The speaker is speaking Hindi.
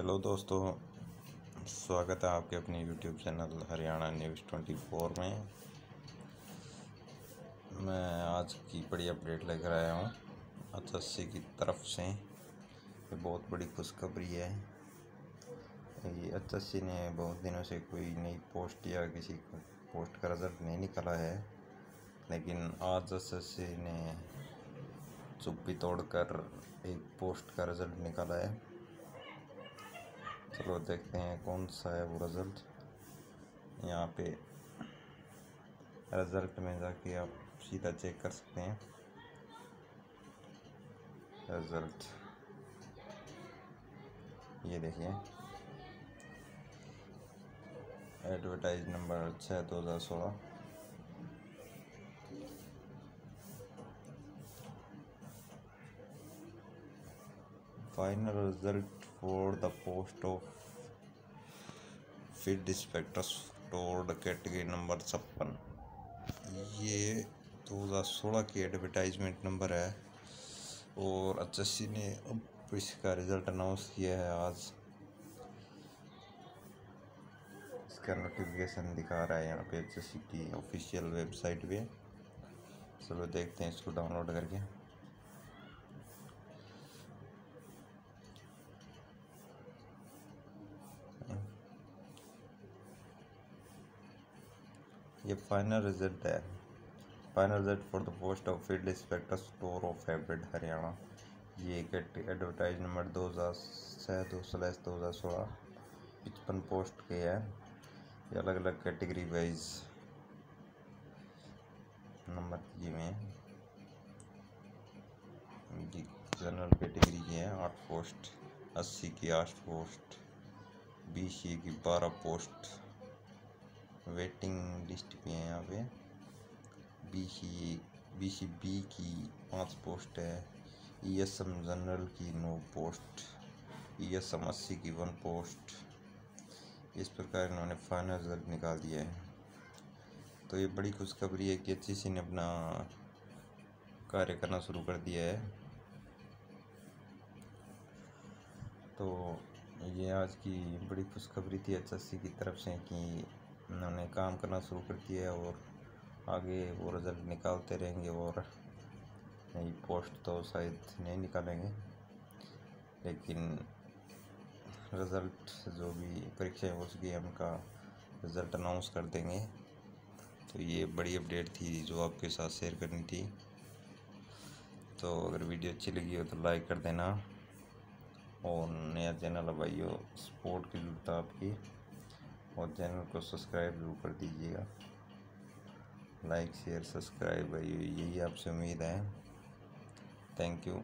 हेलो दोस्तों, स्वागत है आपके अपने यूट्यूब चैनल हरियाणा न्यूज़ 24 में। मैं आज की बड़ी अपडेट लेकर आया हूँ एचएससी की तरफ से। ये बहुत बड़ी खुशखबरी है। ये एचएससी ने बहुत दिनों से कोई नई पोस्ट या किसी पोस्ट का रिज़ल्ट नहीं निकाला है, लेकिन आज एचएससी ने चुप्पी तोड़कर एक पोस्ट का रिज़ल्ट निकाला है। चलो देखते हैं कौन सा है वो रिज़ल्ट। यहाँ पे रिज़ल्ट में जाके आप सीधा चेक कर सकते हैं रिज़ल्ट। ये देखिए, advertise number 6/2016। Final result for the post of field inspector store category number 56। ये 2016 की एडवर्टाइजमेंट नंबर है और एचएससी ने अब इसका रिज़ल्ट अनाउंस किया है आज। इसका नोटिफिकेशन दिखा रहा है यहाँ पे एचएससी की ऑफिशियल वेबसाइट पे। चलो देखते हैं इसको डाउनलोड करके। ये फाइनल रिजल्ट है। Final result for the post of field inspector store of habit Haryana. ये एक एडवर्टाइज नंबर 2006/2016 55 पोस्ट के है। ये अलग अलग कैटेगरी वाइज नंबर किए हुए हैं। ये जनरल कैटेगरी की है 8 पोस्ट, 80 की 8 पोस्ट, BC की 12 पोस्ट, वेटिंग लिस्ट भी है यहाँ पे। BCB की 5 पोस्ट है। ESM जनरल की 9 पोस्ट, ESM 80 की 1 पोस्ट। इस प्रकार इन्होंने फाइनल रिजल्ट निकाल दिया है। तो ये बड़ी खुशखबरी है कि एचएससी ने अपना कार्य करना शुरू कर दिया है। तो ये आज की बड़ी खुशखबरी थी एचएससी की तरफ से कि उन्होंने काम करना शुरू कर दिया है और आगे वो रिज़ल्ट निकालते रहेंगे और नई पोस्ट तो शायद नहीं निकालेंगे, लेकिन रिज़ल्ट जो भी परीक्षाएं हो चुकी है उनका रिज़ल्ट अनाउंस कर देंगे। तो ये बड़ी अपडेट थी जो आपके साथ शेयर करनी थी। तो अगर वीडियो अच्छी लगी हो तो लाइक कर देना और नया चैनल है भाइयों, सपोर्ट की ज़रूरत है आपकी और चैनल को सब्सक्राइब जरूर कर दीजिएगा। लाइक शेयर सब्सक्राइब भाइयों, यही आपसे उम्मीद है। Thank you.